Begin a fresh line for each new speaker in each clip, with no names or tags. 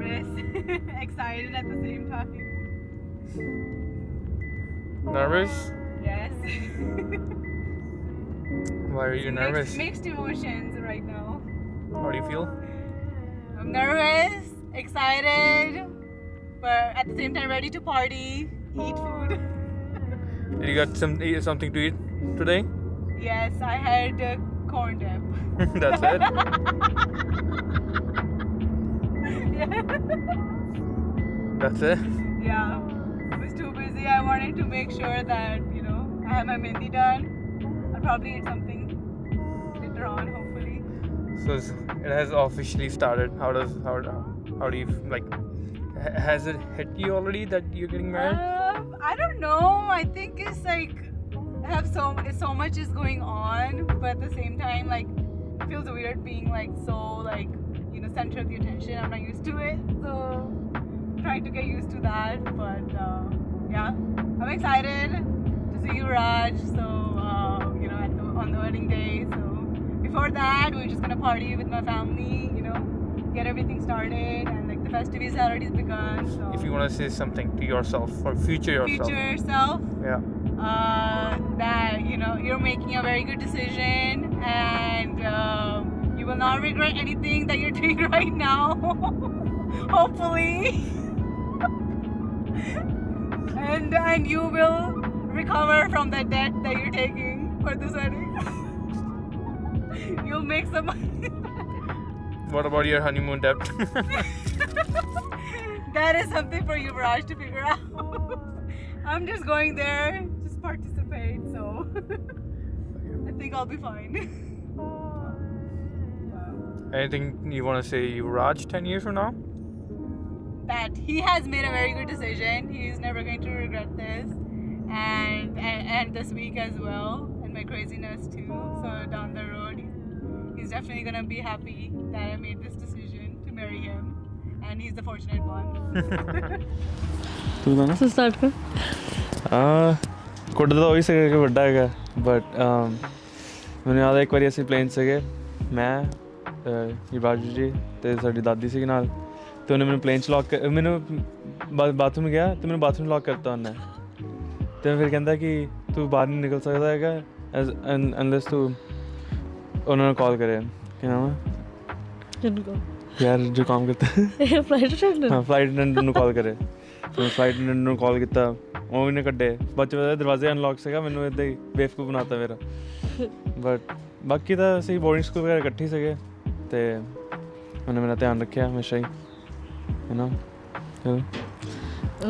nervous, excited at the same time.
Nervous?
Yes.
Why are you nervous?
Mixed emotions right now.
How do you feel?
I'm nervous, excited, but at the same time ready to party, eat food.
Did you got something to eat today?
Yes, I had corn dip.
That's it?
Yeah.
That's it?
Yeah. I was too busy. I wanted to make sure that, I have my mehndi done. I'll probably eat something later on, hopefully.
So it has officially started. How do you like? Has it hit you already that you're getting married?
I don't know. I think it's like I have so much is going on, but at the same time, like it feels weird being like so like center of the attention. I'm not used to it, so I'm trying to get used to that. But yeah, I'm excited to see you, Raj. So on the wedding day. So before that, we're just gonna party with my family. Get everything started, and like the festivities have already begun. So
If you want to say something to yourself or future yourself.
Yeah. That you're making a very good decision, and you will not regret anything that you're doing right now. Hopefully. and you will recover from that debt that you're taking for this wedding. You'll make some money.
What about your honeymoon debt?
That is something for you, Raj, to figure out. I'm just going there, just participate, so I think I'll be fine.
Anything you want to say, Raj, 10 years from now?
That he has made a very good decision. He's never going to regret this, and this week as well, and my craziness too. So down the road, he's definitely gonna be happy that I made this decision to marry him, and he's the fortunate one.
ਤੂੰ ਨਾ
start ਕਰ
ਕੁੱਟ ਤਾਂ ਉਹੀ ਸੀਗਾ ਕਿ ਵੱਡਾ ਹੈਗਾ ਬਟ ਮੈਨੂੰ ਯਾਦ ਹੈ ਇੱਕ ਵਾਰੀ ਅਸੀਂ ਪਲੇਨ ਸੀਗੇ ਮੈਂ ਰਾਜੂ ਜੀ ਅਤੇ ਸਾਡੀ ਦਾਦੀ ਸੀਗੀ ਨਾਲ ਅਤੇ ਉਹਨੇ ਮੈਨੂੰ ਪਲੇਨ 'ਚ ਲੌਕ ਮੈਨੂੰ ਬਾਥਰੂਮ ਗਿਆ ਅਤੇ ਮੈਨੂੰ ਬਾਥਰੂਮ ਲੌਕ ਕਰਤਾ ਉਹਨੇ ਅਤੇ ਫਿਰ ਕਹਿੰਦਾ ਕਿ ਤੂੰ ਬਾਹਰ ਨਹੀਂ ਨਿਕਲ ਸਕਦਾ ਹੈਗਾ ਅਨਲੈਸ ਤੂੰ ਉਹਨਾਂ ਨੂੰ ਕਾਲ ਕਰੇ ਕੀ ਨਾਮ ਹੈ ਯਾਰ ਜੋ ਕੰਮ ਕਰਤਾ
ਫਲਾਈਟ ਅਟੈਂਡੈਂਟ
ਹਾਂ ਫਲਾਈਟ ਅਟੈਂਡੈਂਟ ਨੂੰ ਕਾਲ ਕਰੇ ਮੈਂ ਫਲਾਈਟ ਅਟੈਂਡੈਂਟ ਨੂੰ ਕਾਲ ਕੀਤਾ ਉਹ ਵੀ ਨੇ ਕੱਢੇ ਬੱਚੇ ਦਾ ਦਰਵਾਜ਼ੇ ਅਨਲੌਕ ਸੀਗਾ ਮੈਨੂੰ ਇੱਦਾਂ ਹੀ ਬੇਵਕੂਫ ਬਣਾਤਾ ਮੇਰਾ ਬਟ ਬਾਕੀ ਤਾਂ ਅਸੀਂ ਬੋਰਡਿੰਗ ਸਕੂਲ ਵਗੈਰਾ ਇਕੱਠੇ ਸੀਗੇ ਅਤੇ ਉਹਨੇ ਮੇਰਾ ਧਿਆਨ ਰੱਖਿਆ ਹਮੇਸ਼ਾ ਹੀ ਹੈ ਨਾ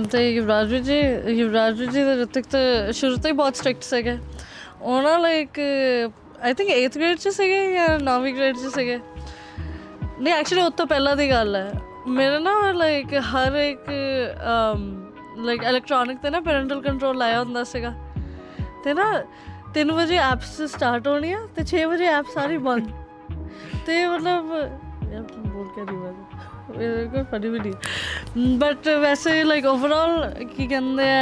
ਅਤੇ ਯੁਵਰਾਜ ਜੀ ਦੇ ਰਿਤਿਕ ਤਾਂ ਸ਼ੁਰੂ ਤੋਂ ਹੀ ਬਹੁਤ ਸਟ੍ਰਿਕਟ ਸੀਗੇ ਉਹ ਨਾ like I think 8th grade 'ਚ ਸੀਗੇ ਜਾਂ 9ਵੀਂ ਗ੍ਰੇਡ 'ਚ ਸੀਗੇ ਨਹੀਂ ਐਕਚੁਅਲੀ ਉਹ ਤੋਂ ਪਹਿਲਾਂ ਦੀ ਗੱਲ ਹੈ ਮੇਰਾ ਨਾ ਲਾਈਕ ਹਰ ਇੱਕ ਲਾਈਕ ਇਲੈਕਟ੍ਰੋਨਿਕ 'ਤੇ ਨਾ ਪੈਰੈਂਟਲ ਕੰਟਰੋਲ ਲਾਇਆ ਹੁੰਦਾ ਸੀਗਾ ਅਤੇ ਨਾ 3 ਵਜੇ ਐਪਸ ਸਟਾਰਟ ਹੋਣੀਆਂ ਅਤੇ 6 ਵਜੇ ਐਪ ਸਾਰੀ ਬੰਦ ਅਤੇ ਮਤਲਬ ਯਾਰ ਬੋਲ ਕੇ ਨਹੀਂ ਬਾਤ ਕੋਈ ਫਨੀ ਵੀ ਨਹੀਂ ਬਟ ਵੈਸੇ ਲਾਈਕ ਓਵਰਆਲ ਕੀ ਕਹਿੰਦੇ ਆ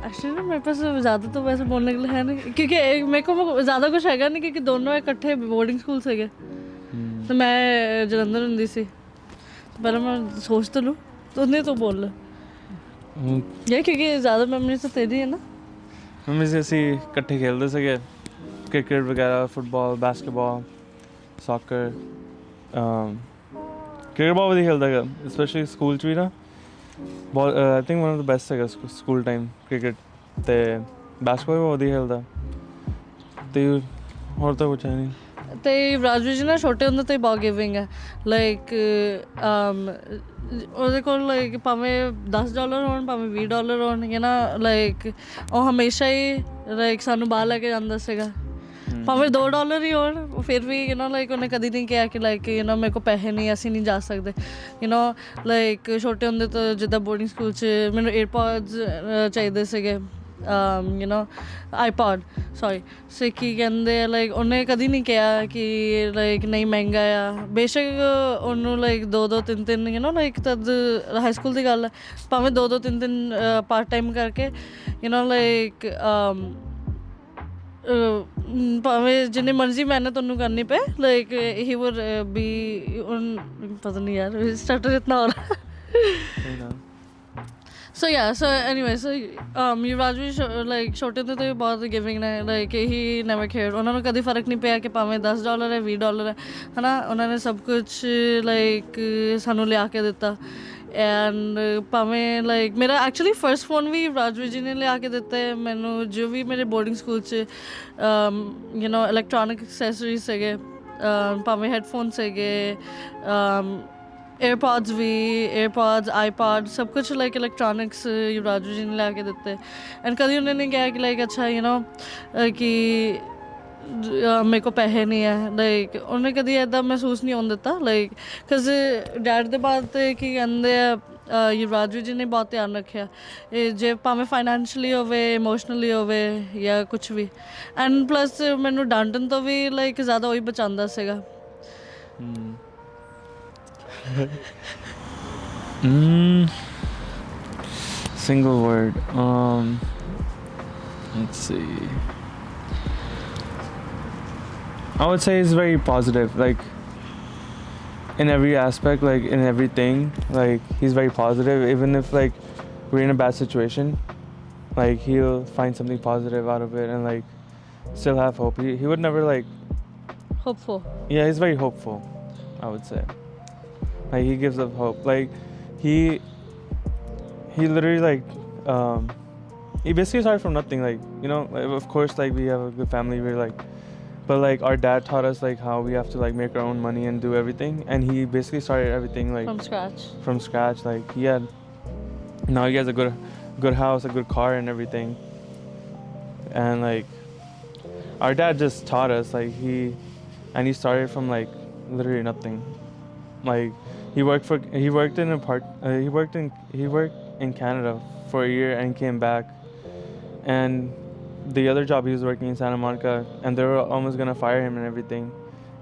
एक्चुअली ना मेरे पास ज़्यादा तो वैसे बोलने के लिए है नहीं क्योंकि मेरे को ज़्यादा कुछ है नहीं क्योंकि दोनों इकट्ठे बोर्डिंग स्कूल से गए तो मैं जलंधर होंगी सी तो पहले मैं सोच तो लूँ तो नहीं तो बोल ये क्योंकि ज़्यादा मेमोरी तो तेरी है ना
ਮੰਮੀ ਅਸੀਂ ਇਕੱਠੇ ਖੇਡਦੇ ਸੀਗੇ ਕ੍ਰਿਕਟ ਵਗੈਰਾ ਫੁੱਟਬਾਲ ਬਾਸਕਟਬਾਲ ਸਾਕਰ ਕ੍ਰਿਕਟ ਬਹੁਤ ਵਧੀਆ ਖੇਡਦਾ ਹੈਗਾ ਸਪੈਸ਼ਲੀ ਸਕੂਲ 'ਚ ਵੀ ਨਾ ਬਹੁਤ I think one of the best ਹੈਗਾ ਸਕੂਲ ਟਾਈਮ ਕ੍ਰਿਕਟ ਅਤੇ ਬਾਸਕਟਬਾਲ ਵੀ ਬਹੁਤ ਵਧੀਆ ਖੇਡਦਾ ਅਤੇ ਹੋਰ ਤਾਂ ਕੁਛ ਹੈ ਨਹੀਂ
ਅਤੇ ਰਾਜੂ ਜੀ ਨਾ ਛੋਟੇ ਹੁੰਦੇ ਤੋਂ ਹੀ ਬਹੁਤ ਗਿਵਿੰਗ ਹੈ ਲਾਈਕ ਉਹਦੇ ਕੋਲ ਲਾਈਕ ਭਾਵੇਂ $10 ਹੋਣ ਭਾਵੇਂ $20 ਹੋਣ ਹੈ ਨਾ ਲਾਈਕ ਉਹ ਹਮੇਸ਼ਾ ਹੀ ਲਾਈਕ ਸਾਨੂੰ ਬਾਹਰ ਲੈ ਕੇ ਜਾਂਦਾ ਸੀਗਾ ਭਾਵੇਂ $2 ਹੀ ਹੋਣ ਫਿਰ ਵੀ ਲਾਈਕ ਉਹਨੇ ਕਦੀ ਨਹੀਂ ਕਿਹਾ ਕਿ ਲਾਈਕ ਮੇਰੇ ਕੋਲ ਪੈਸੇ ਨਹੀਂ ਅਸੀਂ ਨਹੀਂ ਜਾ ਸਕਦੇ ਲਾਈਕ ਛੋਟੇ ਹੁੰਦੇ ਤੋਂ ਜਿੱਦਾਂ ਬੋਰਡਿੰਗ ਸਕੂਲ 'ਚ ਮੈਨੂੰ ਏਅਰਪੋਡਸ ਚਾਹੀਦੇ ਸੀਗੇ ਆਈਪੋਡ ਸੋਰੀ ਸੇ ਕੀ ਕਹਿੰਦੇ ਲਾਈਕ ਉਹਨੇ ਕਦੀ ਨਹੀਂ ਕਿਹਾ ਕਿ ਲਾਈਕ ਨਹੀਂ ਮਹਿੰਗਾ ਆ ਬੇਸ਼ੱਕ ਉਹਨੂੰ ਲਾਈਕ 2-2 3-3 ਲਾਈਕ ਤਦ ਹਾਈ ਸਕੂਲ ਦੀ ਗੱਲ ਹੈ ਭਾਵੇਂ 2-2 3-3 ਪਾਰਟ ਟਾਈਮ ਕਰਕੇ ਲਾਈਕ ਭਾਵੇਂ ਜਿੰਨੀ ਮਰਜ਼ੀ ਮਿਹਨਤ ਉਹਨੂੰ ਕਰਨੀ ਪਏ ਲਾਈਕ ਹੀ ਵੁਡ ਬੀ ਪਤਾ ਨਹੀਂ ਯਾਰ ਸਟਾਰਟਰ ਇਤਨਾ ਹੋ ਰਹਾ
You know.
So yeah, so anyway, so Yuvraj we like ਛੋਟੇ ਤੋਂ ਹੀ ਬਹੁਤ ਗਿਵਿੰਗ ਨੇ like he never cared. ਉਹਨਾਂ ਨੂੰ ਕਦੀ ਫਰਕ ਨਹੀਂ ਪਿਆ ਕਿ ਭਾਵੇਂ $10 ਹੈ $20 ਹੈ ਹਨਾ ਉਹਨਾਂ ਨੇ ਸਭ ਕੁਝ like ਸਾਨੂੰ ਲਿਆ ਕੇ ਦਿੱਤਾ ਐਂਡ ਭਾਵੇਂ ਲਾਈਕ ਮੇਰਾ ਐਕਚੁਅਲੀ ਫਰਸਟ ਫੋਨ ਵੀ ਰਾਜਵੀਰ ਜੀ ਨੇ ਲਿਆ ਕੇ ਦਿੱਤਾ ਹੈ ਮੈਨੂੰ ਜੋ ਵੀ ਮੇਰੇ ਬੋਰਡਿੰਗ ਸਕੂਲ 'ਚ ਯੂ ਨੋ ਇਲੈਕਟ੍ਰੋਨਿਕ ਐਕਸੈਸਰੀਜ਼ ਸੀਗੇ ਭਾਵੇਂ ਹੈਡਫੋਨ ਸੀਗੇ ਏਅਰਪੋਡਸ ਵੀ ਏਅਰਪੋਡਸ ਆਈਪੋਡ ਸਭ ਕੁਛ ਲਾਈਕ ਇਲੈਕਟ੍ਰੋਨਿਕਸ ਯੁਵਰਾਜ ਜੀ ਨੇ ਲਿਆ ਕੇ ਦਿੱਤੇ ਐਂਡ ਕਦੀ ਉਹਨਾਂ ਨੇ ਕਿਹਾ ਕਿ ਲਾਈਕ ਅੱਛਾ ਯੂ ਨੋ ਕਿ ਮੇਰੇ ਕੋਲ ਪੈਸੇ ਨਹੀਂ ਹੈ ਲਾਈਕ ਉਹਨੇ ਕਦੀ ਇੱਦਾਂ ਮਹਿਸੂਸ ਨਹੀਂ ਹੋਣ ਦਿੱਤਾ ਲਾਈਕ ਬਿਕਾਜ਼ ਡੈਡ ਦੇ ਬਾਅਦ ਤੇ ਕੀ ਕਹਿੰਦੇ ਆ ਯੁਵਰਾਜ ਜੀ ਨੇ ਬਹੁਤ ਧਿਆਨ ਰੱਖਿਆ ਇਹ ਜੇ ਭਾਵੇਂ ਫਾਈਨੈਂਸ਼ਲੀ ਹੋਵੇ ਇਮੋਸ਼ਨਲੀ ਹੋਵੇ ਜਾਂ ਕੁਛ ਵੀ ਐਂਡ ਪਲੱਸ ਮੈਨੂੰ ਡਾਂਟਣ ਤੋਂ ਵੀ ਲਾਈਕ ਜ਼ਿਆਦਾ ਉਹੀ ਬਚਾਉਂਦਾ ਸੀਗਾ
Single word. Let's see. I would say he's very positive, like in every aspect, like in everything. Like he's very positive, even if like we're in a bad situation, like he'll find something positive out of it and like still have hope. He would never like.
Hopeful.
Yeah, he's very hopeful. I would say. Like he gives up hope. Like he literally like he basically started from nothing. Like you know, like, of course, like we have a good family. We're like, but like our dad taught us like how we have to like make our own money and do everything. And he basically started everything like
from scratch.
From scratch. Like now he has a good house, a good car, and everything. And like our dad just taught us like he started from like literally nothing. Like he worked in Canada for a year and came back, and the other job he was working in Santa Monica, and they were almost gonna fire him and everything,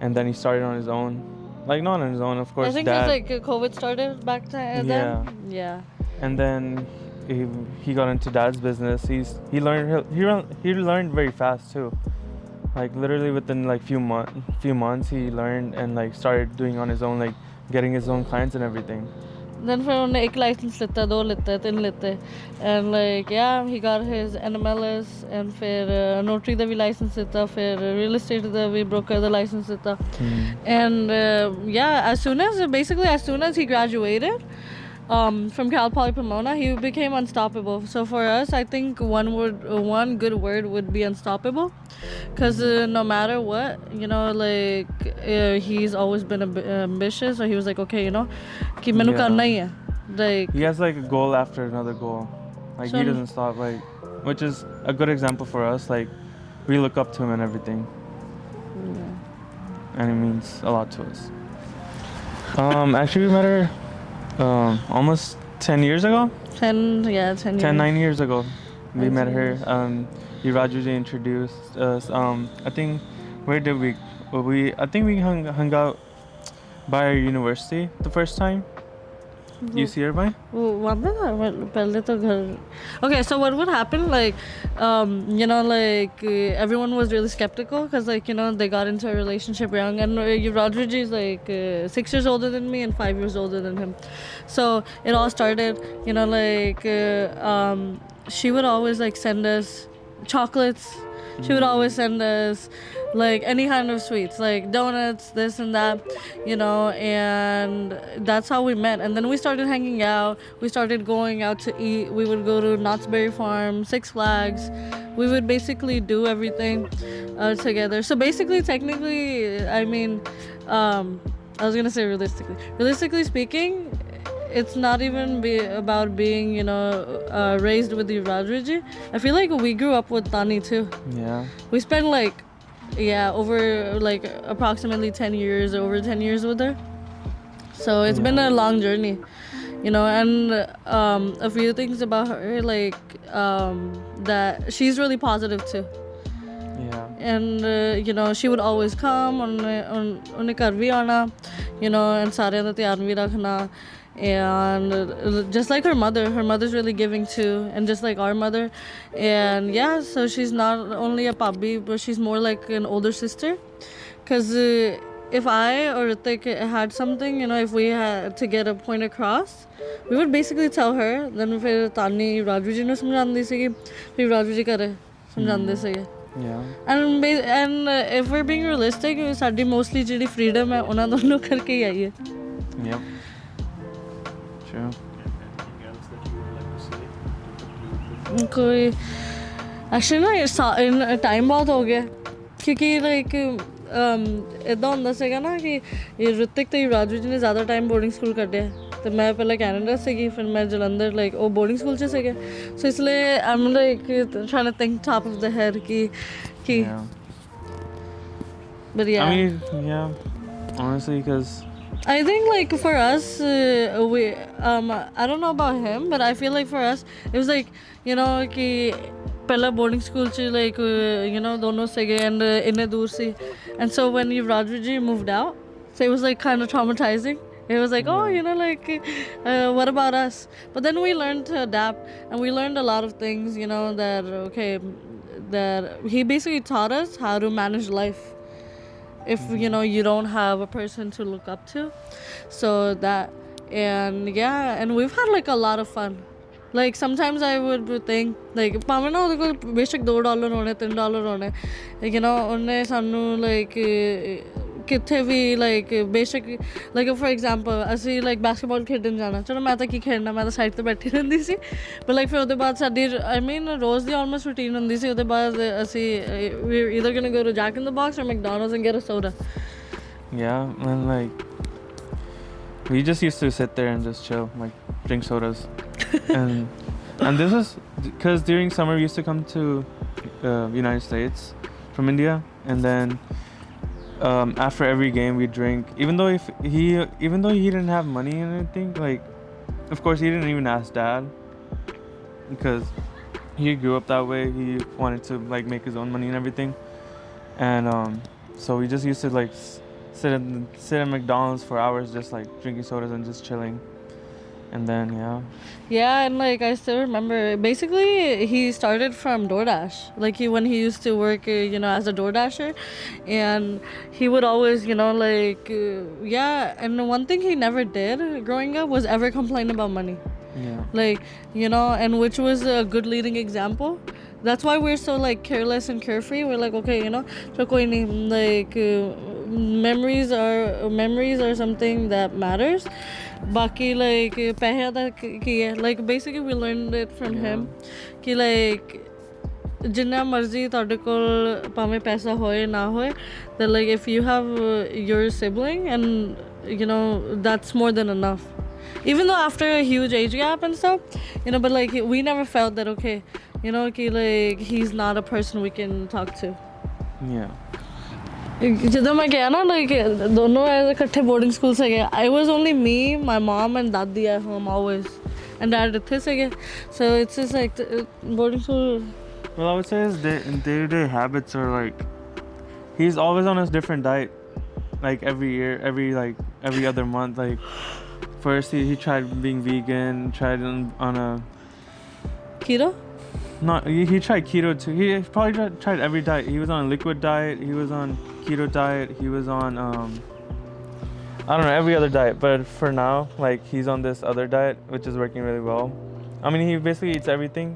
and then he started on his own, like not on his own, of course.
I think
Dad,
it's like COVID started back then. Yeah.
And then he got into Dad's business. He learned very fast too. Like literally within like few months he learned and like started doing on his own, like getting his own clients and everything.
Then फिर उन्होंने एक licence लेता है 2 लेते हैं 3 लेते हैं and like yeah he got his NMLS and फिर notary ਦਾ ਵੀ ਲਾਇਸੈਂਸ ਲਿੱਤਾ ਫਿਰ real estate ਦਾ ਵੀ broker ਦਾ ਲਾਇਸੈਂਸ ਲਿੱਤਾ and yeah as soon as he graduated from Cal Poly Pomona he became unstoppable. So for us I think one good word would be unstoppable because no matter what you know like he's always been ambitious, so he was like okay you know कि मैंने करना ही है like
he has like a goal after another goal, like he doesn't stop, like which is a good example for us. Like we look up to him and everything, and it means a lot to us. Actually we met her almost 10 years ago.
10 years.
9 years ago we met her. Yuvraj introduced us. I think where did I think we hung out by our university the first time. You see her by?
Okay, so what would happen like you know like everyone was really skeptical because like you know they got into a relationship young and Yuvraj is like 6 years older than me and 5 years older than him, so it all started you know like she would always like send us chocolates. She would always send us like any kind of sweets, like donuts, this and that, you know, and that's how we met. And then we started hanging out. We started going out to eat. We would go to Knott's Berry Farm, Six Flags. We would basically do everything together. So basically, technically, I mean, I was gonna say realistically speaking, it's not even about being you know raised with Yuvraj ji. I feel like we grew up with Tani too.
Yeah,
we spent like over like approximately 10 years with her, so it's been a long journey you know. And a few things about her like that she's really positive too.
Yeah,
and you know she would always come on ghar vi aana you know and ਸਾਰਿਆਂ ਦਾ ਧਿਆਨ ਵੀ ਰੱਖਣਾ and just like her mother's really giving too, and just like our mother. And yeah, so she's not only a pabi, but she's more like an older sister. Because if I or Ritik had something, if we had to get a point across, we would basically tell her. Then फिर तानी राजू जी ने समझाती सी, फिर राजू जी घरे समझाते सी.
Yeah.
And if we're being realistic, sari mostly ਜਿਹੜੀ freedom है ਉਹਨਾਂ ਦੋਨੋਂ ਕਰਕੇ ਹੀ ਆਈ ਹੈ.
Yep. True.
कोई actually ना टाइम बहुत हो गया क्योंकि लाइक इदां ਹੁੰਦਾ ਸੀਗਾ ਨਾ ਕਿ ਰਿਤਿਕ ਤੇ ਰਾਜੂ ਜੀ ਨੇ ਜ਼ਿਆਦਾ ਟਾਈਮ ਬੋਰਡਿੰਗ ਸਕੂਲ ਕੱਢਿਆ ਤੇ ਮੈਂ ਪਹਿਲਾਂ ਕੈਨੇਡਾ ਸੀਗੀ ਫਿਰ ਮੈਂ ਜਲੰਧਰ ਲਾਈਕ ਉਹ ਬੋਰਡਿੰਗ ਸਕੂਲ 'ਚ ਸੀਗੇ ਸੋ ਇਸ ਲਈ um like trying to think top of the head ਕਿ but yeah,
I mean, yeah, honestly, because
I think like for us we I don't know about him, but I feel like for us it was like कि पहला boarding school च like दोनों सगे and इन्ने दूर सी, and so when Raju ji moved out, so it was like kind of traumatizing. It was like, oh, like what about us? But then we learned to adapt, and we learned a lot of things, that he basically taught us how to manage life if you don't have a person to look up to. So that, and yeah, and we've had like a lot of fun. Like sometimes I would think like ਭਾਵੇਂ ਨਾ ਉਹਦੇ ਕੋਲ ਬੇਸ਼ੱਕ $2 ਹੋਣੇ $3 ਹੋਣੇ ਉਹਨੇ ਸਾਨੂੰ like ਕਿੱਥੇ ਵੀ like ਬੇਸ਼ੱਕ like for example ਅਸੀਂ like basketball ਖੇਡਣ ਜਾਣਾ ਚਲੋ ਮੈਂ ਤਾਂ ਕੀ ਖੇਡਣਾ ਮੈਂ ਤਾਂ ਸਾਈਡ ਤੇ ਬੈਠੀ ਰਹਿੰਦੀ ਸੀ but like ਫਿਰ ਉਹਦੇ ਬਾਅਦ ਸਾਡੀ I mean rose the almost routine ਹੁੰਦੀ ਸੀ ਉਹਦੇ ਬਾਅਦ ਅਸੀਂ we're either gonna go to Jack in the Box or McDonald's and get a soda.
Yeah, and like we just used to sit there and just chill, like drink sodas. and this was because during summer we used to come to United States from India, and then after every game we drink. Even though he didn't have money and anything, like of course he didn't even ask dad because he grew up that way. He wanted to like make his own money and everything, and so we just used to like sit at McDonald's for hours just like drinking sodas and just chilling. And then
yeah, and like I still remember basically he started from DoorDash, like when he used to work as a DoorDasher, and he would always and one thing he never did growing up was ever complain about money. Like and which was a good leading example. That's why we're so like careless and carefree. We're like, okay, so koi nahi, like memories are something that matters. Baki like पैसा da ki hai, like basically we learned it from him कि like जिन्ना मर्जी ਤੁਹਾਡੇ ਕੋਲ ਭਾਵੇਂ ਪੈਸਾ ਹੋਏ ਨਾ ਹੋਏ that like if you have your sibling and that's more than enough, even though after a huge age gap and stuff but like we never felt that okay कि like he's not a person we can talk to. ਜਦੋਂ ਮੈਂ ਗਿਆ ਨਾ like ਦੋਨੋਂ ਇਕੱਠੇ boarding school ਸੀਗੇ I was only me, my mom and ਦਾਦੀ at home always, and dad ਇੱਥੇ ਸੀਗੇ, so it's just like boarding school.
Well, I would say his day-to-day habits are like he's always on a different diet, like every year, every other month. Like first he tried being vegan, tried on a
keto.
No, he tried keto too. He probably tried every diet. He was on a liquid diet. He was on keto diet. He was on I don't know, every other diet. But for now, like he's on this other diet, which is working really well. I mean, he basically eats everything,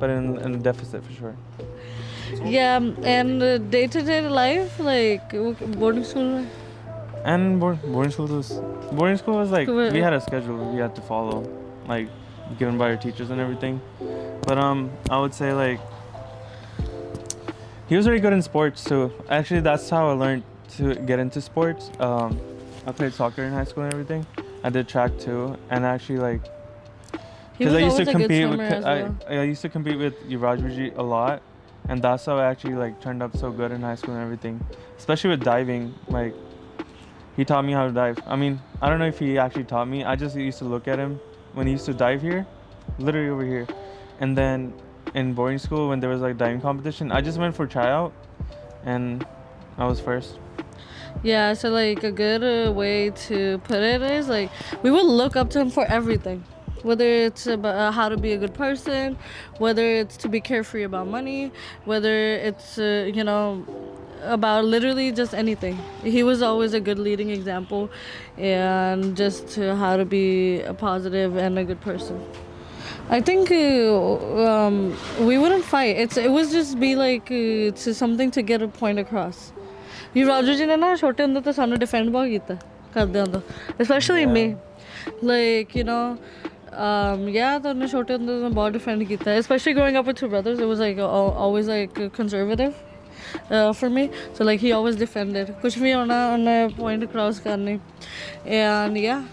but in a deficit for sure.
Yeah, and day-to-day life, like boarding school.
And boarding school was like we had a schedule we had to follow, like given by our teachers and everything. But I would say like he was very good in sports too. Actually, that's how I learned to get into sports. I played soccer in high school and everything. I did track too, and actually like because I used to compete with I used to compete with Yuvrajji a lot, and that's how I actually like turned up so good in high school and everything. Especially with diving, like he taught me how to dive. I mean, I don't know if he actually taught me. I just used to look at him when he used to dive here, literally over here. And then in boarding school when there was like diving competition, I just went for tryout and I was first.
Yeah, so like a good way to put it is like we would look up to him for everything, whether it's about how to be a good person, whether it's to be carefree about money, whether it's about literally just anything. He was always a good leading example, and just how to be a positive and a good person. I think we wouldn't fight. It was just be like to something to get a point across. युवराज जी ने ना छोटे होंदे तो सानू defend बहुत कीता करदे होंदे, especially me, like yeah, तो उन्हें छोटे होंदे तो बहुत डिफेंड कीता, especially growing up with two brothers. It was like always like conservative for me, so like he always defended कुछ भी होना उन्हें point across करनी. And yeah,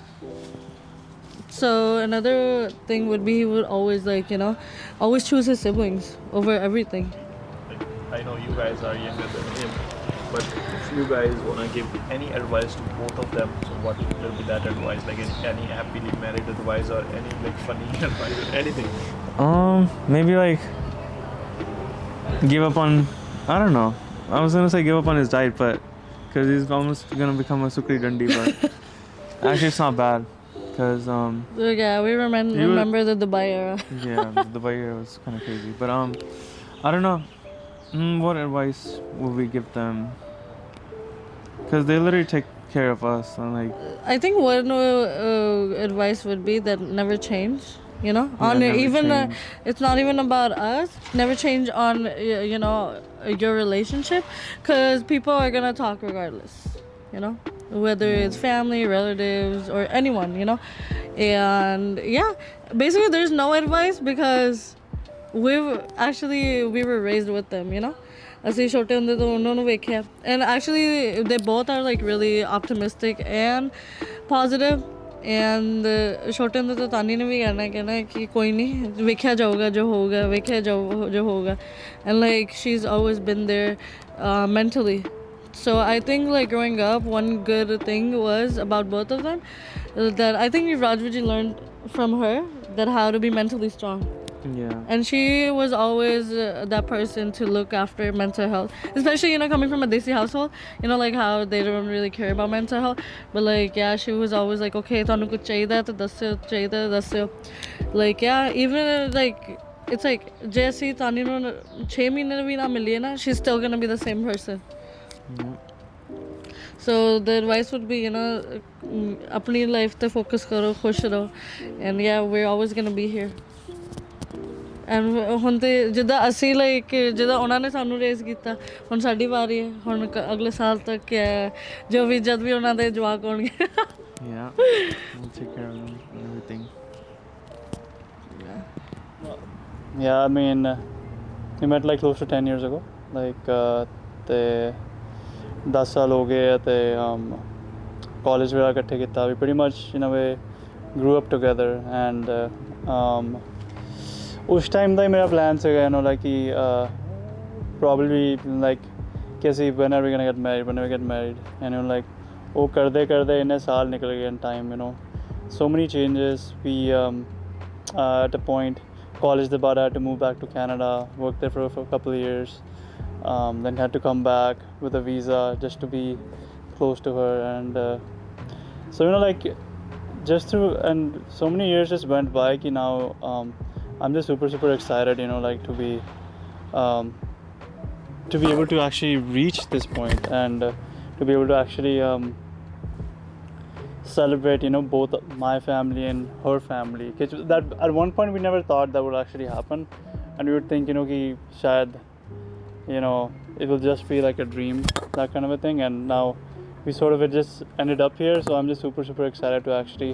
so another thing would be he would always like always choose his siblings over everything.
I know you guys are younger than him, but if you guys want to give any advice to both of them, so what will be that advice? Like any happily married advice or any like funny advice or anything?
Maybe like give up on, I don't know. I was gonna say give up on his diet, but because he's almost gonna become a sukri dandi, but actually it's not bad. Because
yeah, we remember the Dubai era.
Yeah, the Dubai era was kind of crazy, but I don't know. What advice would we give them? Because they literally take care of us, and like
I think one advice would be that never change. On
never
even
change.
it's not even about us. Never change on your relationship, because people are gonna talk regardless. Whether it's family, relatives, or anyone. And yeah, basically there's no advice because we were raised with them. ਅਸੀਂ ਛੋਟੇ ਹੁੰਦੇ ਤੋਂ ਉਹਨਾਂ ਨੂੰ ਵੇਖਿਆ, and actually they both are like really optimistic and positive. And ਛੋਟੇ ਹੁੰਦੇ ਤੋਂ ਤਾਨੀ ਨੇ ਵੀ ਕਹਿਣਾ ਕਿ ਕੋਈ ਨਹੀਂ, ਵੇਖਿਆ ਜਾਊਗਾ ਜੋ ਹੋਊਗਾ, ਵੇਖਿਆ ਜਾਊ ਜੋ ਹੋਊਗਾ. And like she's always been there mentally. So I think like growing up, one good thing was about both of them that I think Rajviji learned from her, that how to be mentally strong.
Yeah.
And she was always that person to look after mental health, especially coming from a Desi household, like how they don't really care about mental health, but like yeah, she was always like, okay, tanu kuch chahiye to dasyo. Like yeah, even like it's like Jesse Tani no 6 mahine bhi na miliye na, she's still gonna be the same person.
Yeah.
So the advice would be apni life te focus karo, khush raho, and yeah, we're always gonna be here. And ਹੁਣ ਤੇ ਜਿੱਦਾਂ ਅਸੀਂ like ਜਿੱਦਾਂ ਉਹਨਾਂ ਨੇ ਸਾਨੂੰ raise ਕੀਤਾ, ਹੁਣ ਸਾਡੀ ਵਾਰੀ ਹੈ, ਹੁਣ ਅਗਲੇ ਸਾਲ ਤੱਕ ਜੋ ਵੀ ਜਦ ਵੀ ਉਹਨਾਂ ਦੇ ਜਵਾਕ ਹੋਣਗੇ.
Yeah, we'll take care of them and everything.
Yeah, I mean, we met like close to 10 years ago. Like, ਤੇ 10 ਸਾਲ ਹੋ ਗਏ ਆ ਤੇ ਕਾਲਜ ਵਗੈਰਾ ਇਕੱਠੇ ਕੀਤਾ. We pretty much in a way grew up together, and उस टाइम ਦਾ ਹੀ ਮੇਰਾ ਪਲਾਨ ਸੀਗਾ like ਕਿ probably like ਕਿ ਅਸੀਂ when are we gonna get married, and like ਉਹ ਕਰਦੇ ਇੰਨੇ ਸਾਲ ਨਿਕਲ ਗਏ in time. So many changes. We at a point college ਦੇ ਬਾਅਦ I had to move back to Canada, work there for a couple of years, then had to come back with a visa just to be close to her. And so like just through, and so many years just went by कि now I'm just super excited, like to be able to actually reach this point, and to be able to actually celebrate, both my family and her family. That at one point we never thought that would actually happen, and we would think, ki shayad, it will just be like a dream, that kind of a thing. And now we sort of it just ended up here, so I'm just super excited to actually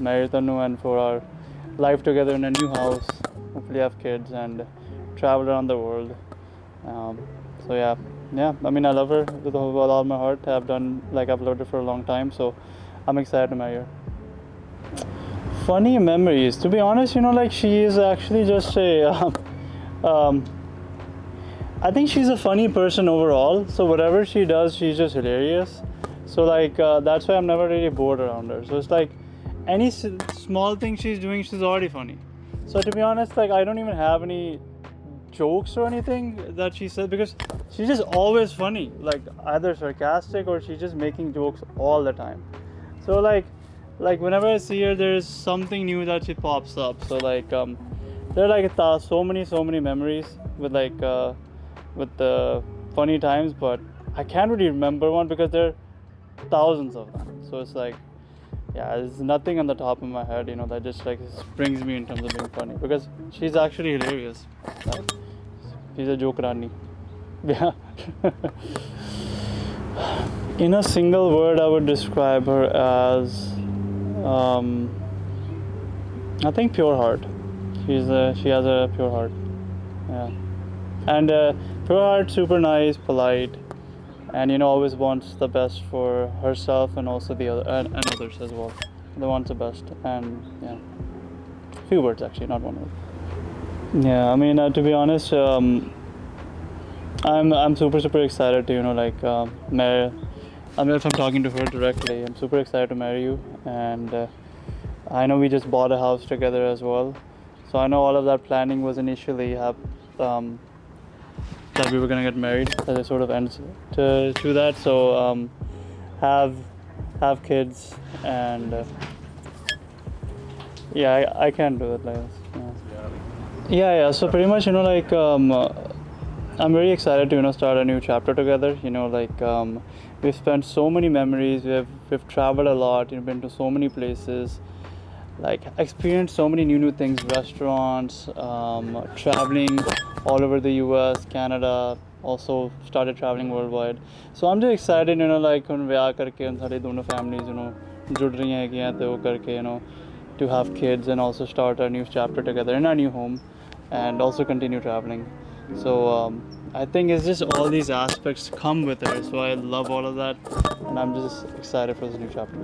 marry Tanu, and for our life together in a new house, hopefully have kids and travel around the world. So yeah, I mean, I love her with all my heart. I've loved her for a long time, so I'm excited to marry her. Funny memories, to be honest, like she is actually just I think she's a funny person overall, so whatever she does, she's just hilarious. So like that's why I'm never really bored around her. So it's like any small thing she's doing, she's already funny. So to be honest, like I don't even have any jokes or anything that she said, because she's just always funny, like either sarcastic or she's just making jokes all the time. So like whenever I see her, there's something new that she pops up. So like there are like so many memories with with the funny times, but I can't really remember one because there are thousands of them. So it's like, yeah, there's nothing on the top of my head, that just like springs me in terms of being funny, because she's actually hilarious. Like, she's a joke rani. Yeah. In a single word, I would describe her as, I think, pure heart. She has a pure heart. Yeah. And pure heart, super nice, polite, and always wants the best for herself and also the other and others as well. They want the best, and yeah, few words actually, not one word. Yeah, I mean, to be honest, I'm super excited to marry. I mean, if I'm talking to her directly, I'm super excited to marry you, and I know we just bought a house together as well, so I know all of that planning was initially that we were gonna get married, that it sort of ends to that. So have kids, and yeah, I can do it like this. Yeah. So pretty much, I'm very excited to start a new chapter together. We've spent so many memories. We've traveled a lot. Been to so many places. Like experienced so many new things, restaurants, traveling all over the US, Canada, also started traveling worldwide. So I'm just excited, when विवाह करके सारी दोनों families, जुड़ रही हैं कि तो करके, to have kids and also start a new chapter together in our new home, and also continue traveling. So I think it's just all these aspects come with it. So I love all of that, and I'm just excited for this new chapter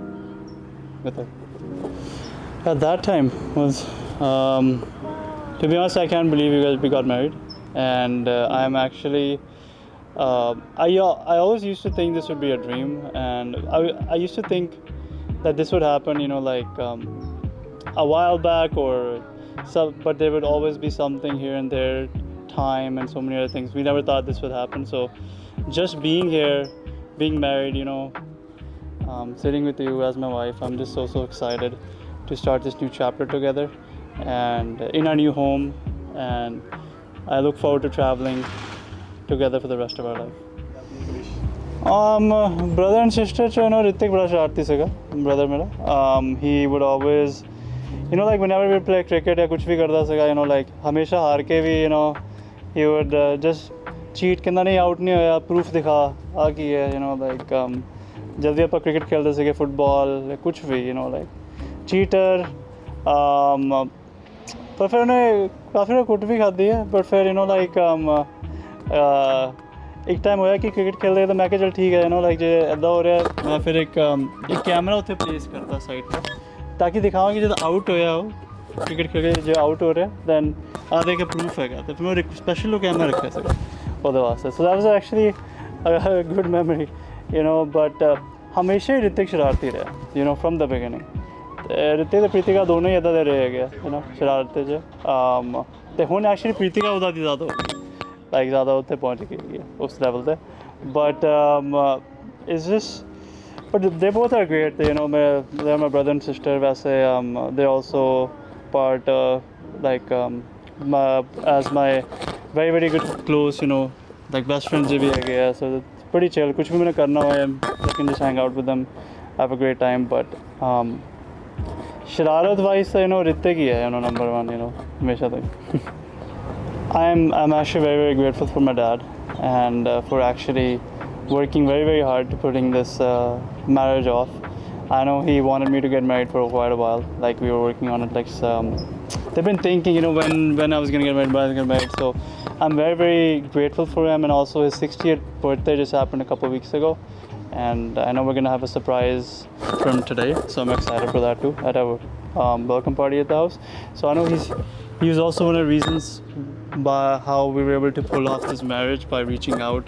with her. At that time was, to be honest, I can't believe we got married, and I'm actually, I always used to think this would be a dream, and I used to think that this would happen, a while back but there would always be something here and there, time and so many other things. We never thought this would happen. So just being here, being married, sitting with you as my wife, I'm just so excited to start this new chapter together and in our new home, and I look forward to traveling together for the rest of our life. Brother and sister, Ritik bada sharti sega, brother mera. He would always, whenever we play cricket या कुछ भी करता सगा, हमेशा हार के भी, he would just cheat कि नहीं out नहीं होया, proof दिखा आ की है, जब भी आप क्रिकेट खेलते सके, फुटबॉल कुछ भी, cheater. पर फिर उन्हें काफ़ी कुट भी खाती है, बट फिर एक टाइम होया कि क्रिकेट खेल रहे तो मैं चल ठीक है, जे इदा हो रहा है, मैं फिर एक कैमरा उत्थे प्लेस करता साइड पर, ताकि दिखावां कि जो आउट होया हो क्रिकेट खेल के, जो आउट हो रहा है दैन आ देख प्रूफ है, तो फिर मैं स्पेशल कैमरा रखा सका ਉਹਦੇ वास्ते. So that was actually a good memory, but हमेशा ही ऋतिक शरारती रहा, from the beginning. ऋतिक ਤੇ ਪ੍ਰੀਤਿਕਾ ਦੋਨੋਂ ਹੀ ਇਦਾਂ ਦੇ ਰਹੇ ਹੈਗੇ, ਸ਼ਰਾਰਤ 'ਚ, ਤੇ ਹੁਣ ਐਕਚੁਅਲੀ ਪ੍ਰੀਤਿਕਾ ਉਹਦਾ ਦੀ ਜ਼ਿਆਦਾ ਹੋ ਗਈ, ਲਾਈਕ ਜ਼ਿਆਦਾ ਉੱਥੇ ਪਹੁੰਚ ਗਈ ਹੈ ਉਸ ਲੈਵਲ 'ਤੇ, but it's just, but they both are great, they're my brother and sister. वैसे they're also part as my very good close, like best friends भी है गया. So it's pretty chill. कुछ भी मैंने करना हो, I can just hang out with them, have a great time. But शरारत वाइज तो ऋतिक ही है, number one, हमेशा तक. I'm actually very grateful for my dad, and for actually working very hard to putting this marriage off. I know he wanted me to get married for quite a while. Like we were working on it. Like they've been thinking, when I was gonna get married, when I was gonna get married. So I'm very grateful for him. And also his 60th birthday just happened a couple of weeks ago, and I know we're gonna have a surprise for him today. So I'm excited for that too, at our welcome party at the house. So I know he was also one of the reasons by how we were able to pull off this marriage, by reaching out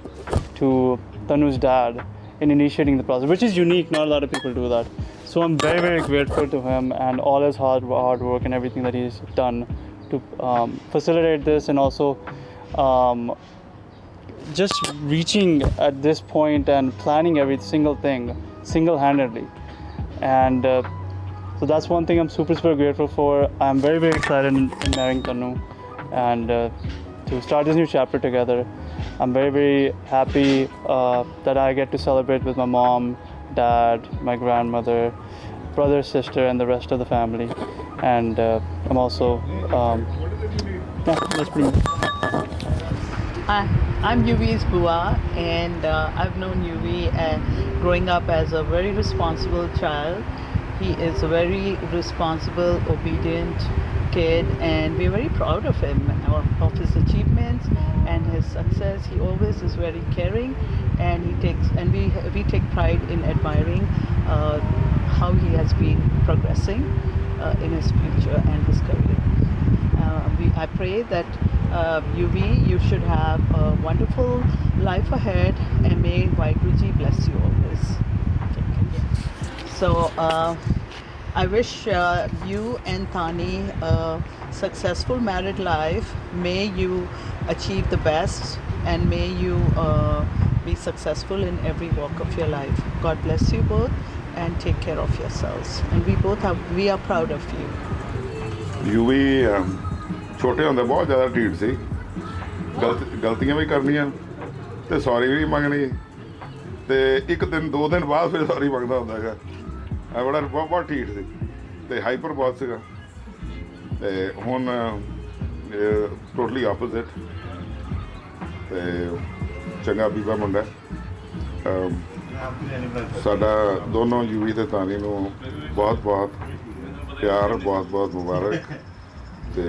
to Tanu's dad in initiating the process, which is unique. Not a lot of people do that. So I'm very grateful to him and all his hard work and everything that he's done to facilitate this, and also just reaching at this point and planning every single thing single-handedly. And so that's one thing I'm super grateful for. I'm very excited in marrying Tanu and to start this new chapter together. I'm very happy that I get to celebrate with my mom, dad, my grandmother, brother, sister, and the rest of the family. And I'm also, yeah, that's pretty much.
Hi, I'm Yuvi's Bua, and I've known Yuvi growing up as a very responsible child. He is a very responsible, obedient kid, and we're very proud of him, of his achievements and his success. He always is very caring, and we take pride in admiring how he has been progressing in his future and his career. I pray that Yuvi, you should have a wonderful life ahead, and may Vaiguruji bless you always. So I wish you and Tani a successful married life. May you achieve the best, and may you be successful in every walk of your life. God bless you both, and take care of yourselves. And we are proud of you.
Yuvi ਛੋਟੇ ਹੁੰਦੇ ਬਹੁਤ ਜ਼ਿਆਦਾ ਢੀਠ ਸੀ, ਗਲਤੀਆਂ ਵੀ ਕਰਨੀਆਂ ਤੇ sorry ਵੀ ਮੰਗਣੀ, ਤੇ ਇੱਕ ਦਿਨ 2 ਦਿਨ ਬਾਅਦ ਫਿਰ ਸੌਰੀ ਮੰਗਦਾ ਹੁੰਦਾ ਹੈਗਾ। ਇਹ ਬੜਾ ਬਹੁਤ ਢੀਠ ਸੀ ਤੇ ਹਾਈਪਰ ਬਹੁਤ ਸੀਗਾ, ਤੇ ਹੁਣ ਟੋਟਲੀ ਆਪੋਜ਼ਿਟ, ਤੇ ਚੰਗਾ ਬੀਬਾ ਮੁੰਡਾ। ਸਾਡਾ ਦੋਨੋਂ ਯੂਵੀ ਤੇ ਤਾਨੀ ਨੂੰ ਬਹੁਤ ਪਿਆਰ, ਬਹੁਤ ਮੁਬਾਰਕ, ਤੇ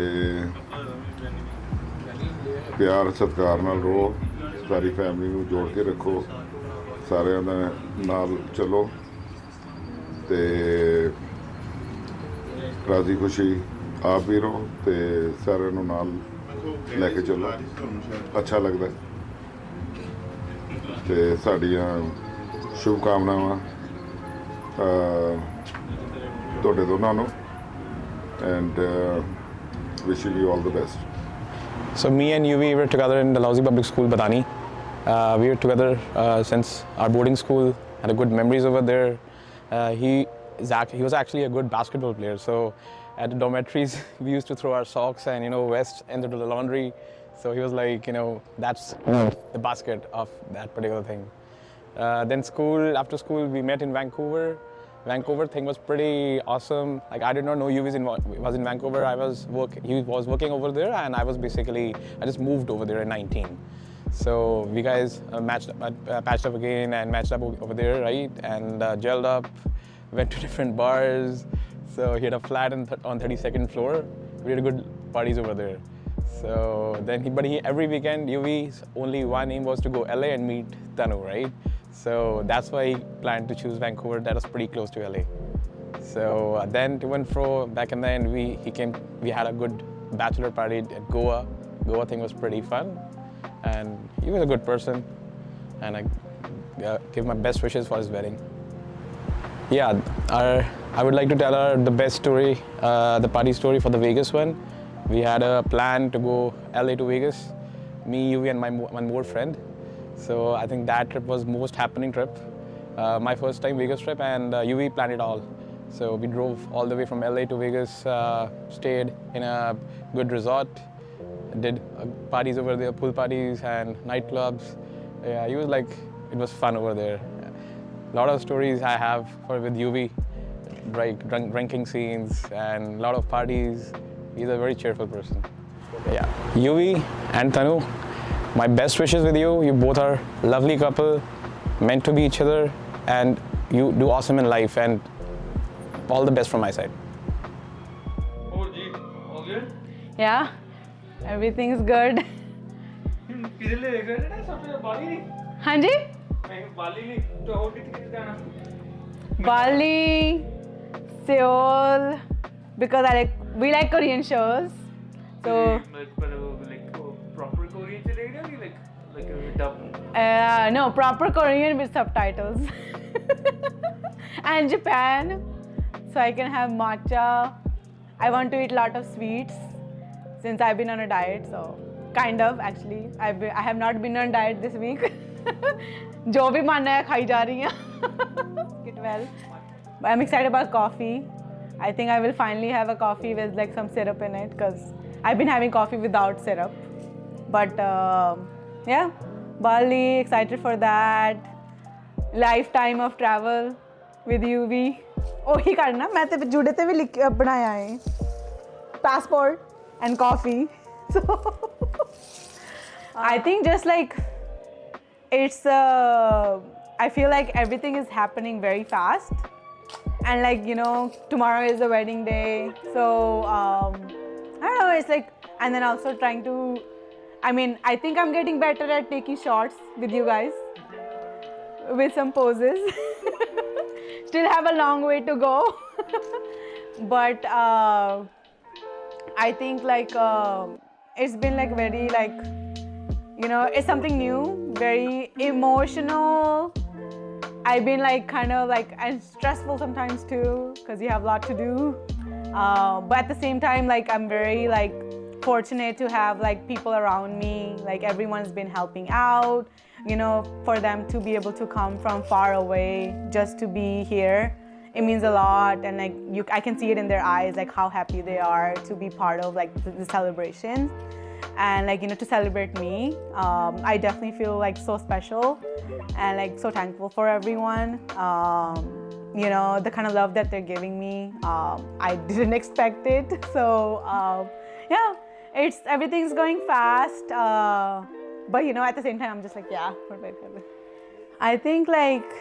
ਪਿਆਰ ਸਤਿਕਾਰ ਨਾਲ ਰਹੋ, ਸਾਰੀ ਫੈਮਿਲੀ ਨੂੰ ਜੋੜ ਕੇ ਰੱਖੋ, ਸਾਰਿਆਂ ਦੇ ਨਾਲ ਚੱਲੋ, ਤੇ ਰਾਜ਼ੀ ਖੁਸ਼ੀ ਆਪ ਵੀ ਰਹੋ, ਤੇ ਸਾਰਿਆਂ ਨੂੰ ਨਾਲ ਲੈ ਕੇ ਚੱਲੋ, ਅੱਛਾ ਲੱਗਦਾ। ਤੇ ਸਾਡੀਆਂ ਸ਼ੁਭਕਾਮਨਾਵਾਂ ਤੁਹਾਡੇ ਦੋਨਾਂ ਨੂੰ, and wishing you all the best.
So me and Yuvi were together in Dalhousie Public School, Badani. We were together since our boarding school, had a good memories over there. He was actually a good basketball player. So at the dormitories, we used to throw our socks and vests into the laundry. So he was like, that's the basket of that particular thing. Then after school, we met in Vancouver. Vancouver thing was pretty awesome. Like, I did not know Yuvi was in Vancouver. He was working over there, and I just moved over there at 19. So we guys patched up again and matched up over there, right? And gelled up, went to different bars. So he had a flat on 32nd floor. We had good parties over there. So then every weekend, Yuvi's only one aim was to go LA and meet Tanu, right? So that's why he planned to choose Vancouver. That was pretty close to LA. So then to and fro, back and then we had a good bachelor party at Goa. Goa thing was pretty fun, and he was a good person, and I give my best wishes for his wedding. Yeah, I would like to tell her the best story, the party story for the Vegas one. We had a plan to go LA to Vegas, me, Yuvi, and one more friend. So I think that trip was most happening trip. My first time Vegas trip, and UV planned it all. So we drove all the way from LA to Vegas, stayed in a good resort, did parties over there, pool parties and nightclubs. Yeah, it was fun over there. A lot of stories I have with UV, like drinking scenes and a lot of parties. He's a very cheerful person. Yeah, UV and Tanu, my best wishes with you. You both are a lovely couple, meant to be each other, and you do awesome in life, and all the best from my side.
Oh, G, all good?
Yeah, everything's good. हाँ जी? Bali, Seoul, because we like Korean shows. So
proper Korean चलेगा कि like a dub?
no, proper Korean with subtitles. And Japan, so I can have matcha. I want to eat a lot of sweets since I've been on a diet, so kind of actually. I have not been on diet this week. जो भी मन है खाई जा रही हैं. Get well. But I'm excited about coffee. I think I will finally have a coffee with like some syrup in it because I've been having coffee without syrup. But yeah, Bali, excited for that. Lifetime of travel with UV. Oh, ही करना मैं तो जुड़े ते भी लिख बनाया है. Passport and coffee. So I think just like it's I feel like everything is happening very fast. And like, you know, tomorrow is the wedding day. So, I don't know, it's like, and then also trying to, I mean, I think I'm getting better at taking shots with you guys. With some poses. Still have a long way to go. But I think like, it's been like very like, you know, it's something new, very emotional. I've been like kind of like and stressful sometimes too because you have a lot to do, but at the same time like I'm very like fortunate to have like people around me, like everyone's been helping out, you know, for them to be able to come from far away just to be here, it means a lot. And like I can see it in their eyes like how happy they are to be part of like the celebration. And like, you know, to celebrate me, I definitely feel like so special and like so thankful for everyone. You know, the kind of love that they're giving me, I didn't expect it. So yeah, everything's going fast, but you know, at the same time I'm just like, yeah, I think like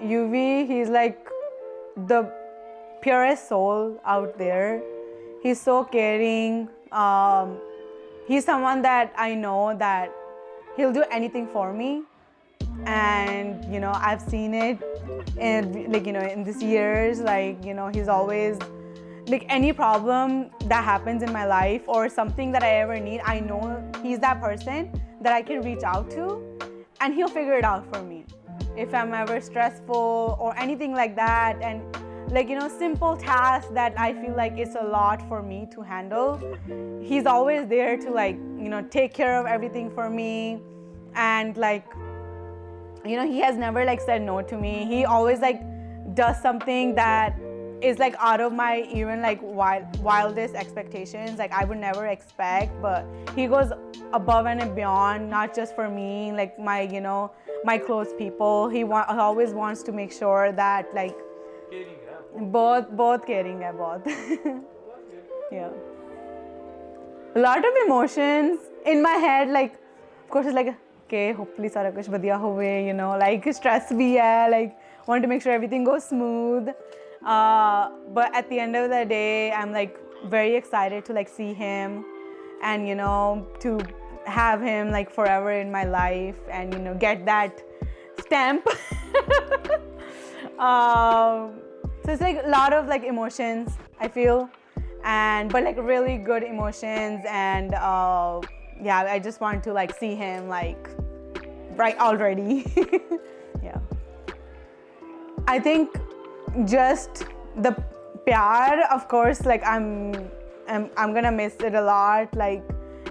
UV, he's like the purest soul out there. He's so caring. He's someone that I know that he'll do anything for me. And, you know, I've seen it in, like, you know, in these years, like, you know, he's always, like, any problem that happens in my life or something that I ever need, I know he's that person that I can reach out to and he'll figure it out for me. If I'm ever stressful or anything like that, and like, you know, simple tasks that I feel like it's a lot for me to handle, he's always there to like, you know, take care of everything for me. And like, you know, he has never like said no to me. He always like does something that is like out of my even like wildest expectations. Like I would never expect, but he goes above and beyond, not just for me, like my, you know, my close people. He always wants to make sure that like both caring hai, both. Yeah, a lot of emotions in my head, like of course it's like okay, hopefully sara kuch badhiya hove, you know, like stress bhi hai, like want to make sure everything goes smooth, but at the end of the day I'm like very excited to like see him and, you know, to have him like forever in my life and, you know, get that stamp. So it's like a lot of like emotions I feel, and but like really good emotions, and yeah, I just want to like see him like right already. Yeah, I think just the pyar, of course, like I'm gonna miss it a lot, like,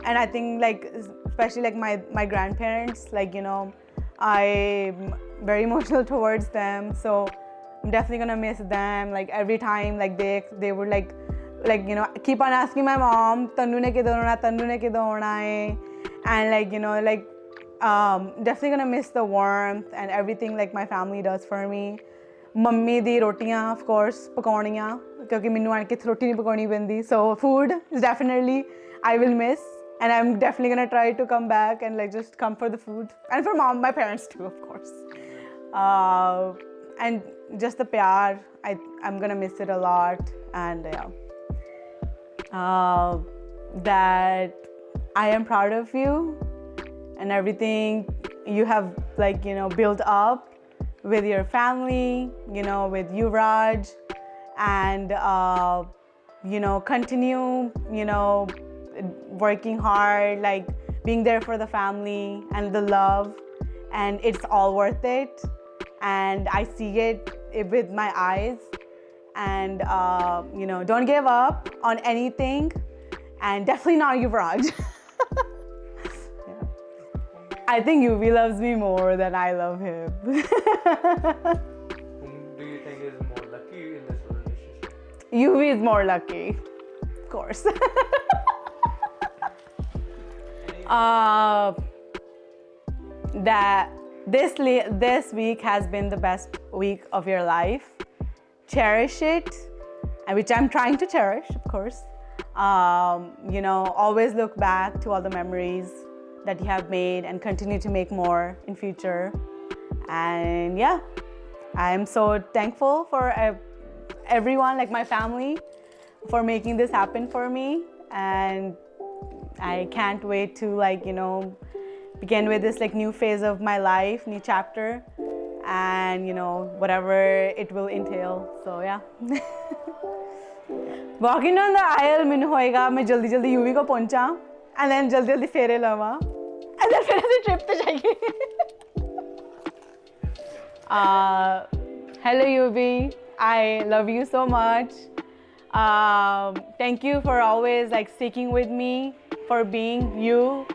and I think like especially like my grandparents, like, you know, I'm very emotional towards them, so I'm definitely gonna miss them. Like every time, like they would like you know, keep on asking my mom, Tannu ne kidon hona hai, and like, you know, like definitely gonna miss the warmth and everything like my family does for me. Mummy di rotiyan, of course, pakauniyan, kyunki minnu aan ke roti nahi pakauni pendi. So food is definitely I will miss, and I'm definitely gonna try to come back and like just come for the food and for my parents too, of course. And just the pyar, I'm gonna miss it a lot, and yeah, that I am proud of you and everything you have like, you know, built up with your family, you know, with Yuvraj, and you know, continue, you know, working hard, like being there for the family and the love, and it's all worth it. And I see it with my eyes, and you know, don't give up on anything, and definitely not Yuvraj. I think UV loves me more than I love him.
Whom do you think is more lucky in this relationship?
UV is more lucky, of course. That this week has been the best week of your life. Cherish it, and which I'm trying to cherish, of course. You know, always look back to all the memories that you have made and continue to make more in future. And yeah, I am so thankful for everyone, like my family, for making this happen for me. And I can't wait to, like, you know, begin with this like new phase of my life, new chapter, and you know, whatever it will entail. So yeah. Walking down the aisle, मैंने होएगा मैं जल्दी जल्दी UV को पहुंचा, and then जल्दी जल्दी फेरे लवा, and then फिर ऐसे ट्रिप पे जाएंगे. Hello UV, I love you so much. Thank you for always like sticking with me, for being you,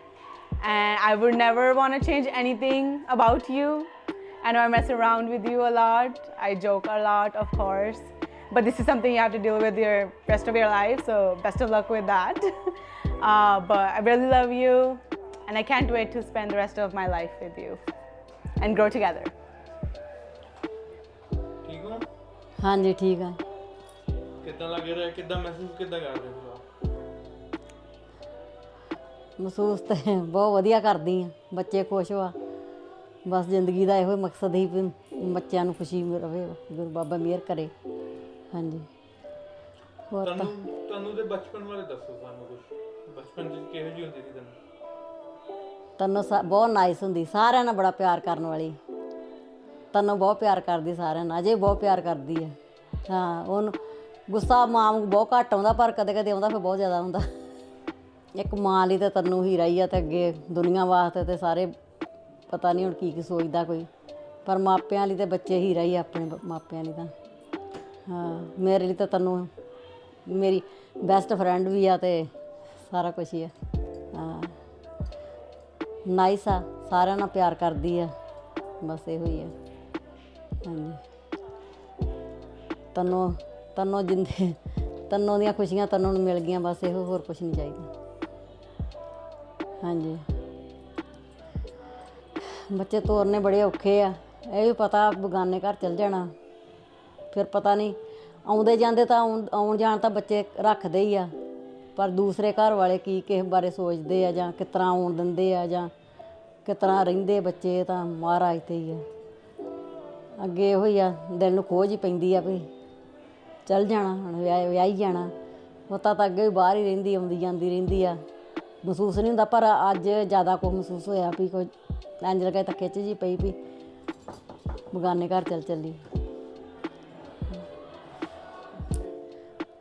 and I would never want to change anything about you. I know I mess around with you a lot, I joke a lot, of course, but this is something you have to deal with your rest of your life, so best of luck with that. But I really love you, and I can't wait to spend the rest of my life with you and grow together.
ठीक हो?
हाँ जी ठीक है.
कितना लग रहा है, कितना महसूस कितना कर रहे हो आप?
ਮਹਿਸੂਸ ਤਾਂ ਬਹੁਤ ਵਧੀਆ ਕਰਦੀ ਹਾਂ. ਬੱਚੇ ਖੁਸ਼ ਵਾ. ਬਸ ਜ਼ਿੰਦਗੀ ਦਾ ਇਹੋ ਹੀ ਮਕਸਦ ਹੀ ਵੀ ਬੱਚਿਆਂ ਨੂੰ ਖੁਸ਼ੀ ਰਵੇ, ਗੁਰੂ ਬਾਬਾ ਮਿਹਰ ਕਰੇ. ਹਾਂਜੀ. ਹੋਰ ਤਾਂ
ਤੁਹਾਨੂੰ ਦੇ ਬਚਪਨ ਬਾਰੇ ਦੱਸੋ ਸਾਨੂੰ ਕੁਝ. ਬਚਪਨ ਚ ਕਿਹੋ ਜਿਹੀ ਹੁੰਦੀ ਸੀ ਤੁਹਾਨੂੰ?
ਤੈਨੂੰ ਬਹੁਤ ਨਾਈਸ ਹੁੰਦੀ, ਸਾਰਿਆਂ ਨਾਲ ਬੜਾ ਪਿਆਰ ਕਰਨ ਵਾਲੀ. ਤੈਨੂੰ ਬਹੁਤ ਪਿਆਰ ਕਰਦੀ ਸਾਰਿਆਂ ਨਾਲ, ਅਜੇ ਬਹੁਤ ਪਿਆਰ ਕਰਦੀ ਹੈ. ਹਾਂ, ਉਹਨੂੰ ਗੁੱਸਾ ਮਾਂ ਨੂੰ ਬਹੁਤ ਘੱਟ ਆਉਂਦਾ, ਪਰ ਕਦੇ ਕਦੇ ਆਉਂਦਾ, ਫਿਰ ਬਹੁਤ ਜ਼ਿਆਦਾ ਆਉਂਦਾ. ਇੱਕ ਮਾਂ ਲਈ ਤਾਂ ਤੈਨੂੰ ਹੀਰਾ ਹੀ ਆ, ਅਤੇ ਅੱਗੇ ਦੁਨੀਆ ਵਾਸਤੇ ਤਾਂ ਸਾਰੇ ਪਤਾ ਨਹੀਂ ਹੁਣ ਕੀ ਕੀ ਸੋਚਦਾ ਕੋਈ, ਪਰ ਮਾਪਿਆਂ ਲਈ ਤਾਂ ਬੱਚੇ ਹੀਰਾ ਹੀ ਆ, ਆਪਣੇ ਮਾਪਿਆਂ ਲਈ ਤਾਂ. ਹਾਂ, ਮੇਰੇ ਲਈ ਤਾਂ ਤੈਨੂੰ ਮੇਰੀ ਬੈਸਟ ਫਰੈਂਡ ਵੀ ਆ ਅਤੇ ਸਾਰਾ ਕੁਛ ਹੀ ਆ. ਹਾਂ, ਨਾਈਸ ਆ, ਸਾਰਿਆਂ ਨਾਲ ਪਿਆਰ ਕਰਦੀ ਆ, ਬਸ ਇਹੋ ਹੀ ਆ. ਹਾਂਜੀ. ਤੈਨੂੰ ਜਿੰਦੇ ਤੈਨੂੰ ਦੀਆਂ ਖੁਸ਼ੀਆਂ ਤੈਨੂੰ ਨੂੰ ਮਿਲ ਗਈਆਂ, ਬਸ ਇਹੋ, ਹੋਰ ਕੁਛ ਨਹੀਂ ਚਾਹੀਦਾ. ਹਾਂਜੀ. ਬੱਚੇ ਤੋਰਨੇ ਬੜੇ ਔਖੇ ਆ, ਇਹ ਵੀ ਪਤਾ ਬੇਗਾਨੇ ਘਰ ਚਲ ਜਾਣਾ, ਫਿਰ ਪਤਾ ਨਹੀਂ ਆਉਂਦੇ ਜਾਂਦੇ ਤਾਂ ਆਉਣ ਜਾਣ ਤਾਂ ਬੱਚੇ ਰੱਖਦੇ ਹੀ ਆ, ਪਰ ਦੂਸਰੇ ਘਰ ਵਾਲੇ ਕੀ ਕਿਸੇ ਬਾਰੇ ਸੋਚਦੇ ਆ, ਜਾਂ ਕਿਸ ਤਰ੍ਹਾਂ ਆਉਣ ਦਿੰਦੇ ਆ, ਜਾਂ ਕਿਸ ਤਰ੍ਹਾਂ ਰਹਿੰਦੇ ਬੱਚੇ, ਤਾਂ ਮਹਾਰਾਜ 'ਤੇ ਹੀ ਆ. ਅੱਗੇ ਇਹੋ ਹੀ ਆ, ਦਿਲ ਨੂੰ ਖੋਜ ਹੀ ਪੈਂਦੀ ਆ ਵੀ ਚੱਲ ਜਾਣਾ, ਹੁਣ ਵਿਆਹੀ ਜਾਣਾ. ਉਹ ਤਾਂ ਅੱਗੇ ਵੀ ਬਾਹਰ ਹੀ ਰਹਿੰਦੀ, ਆਉਂਦੀ ਜਾਂਦੀ ਰਹਿੰਦੀ ਆ, ਮਹਿਸੂਸ ਨਹੀਂ ਹੁੰਦਾ. ਪਰ ਅੱਜ ਜ਼ਿਆਦਾ ਕੁਛ ਮਹਿਸੂਸ ਹੋਇਆ ਵੀ ਕੋਈ ਇੰਝ ਲੱਗਾ ਤਾਂ ਖਿੱਚ ਜਿਹੀ ਪਈ ਵੀ ਬੇਗਾਨੇ ਘਰ ਚੱਲੀ.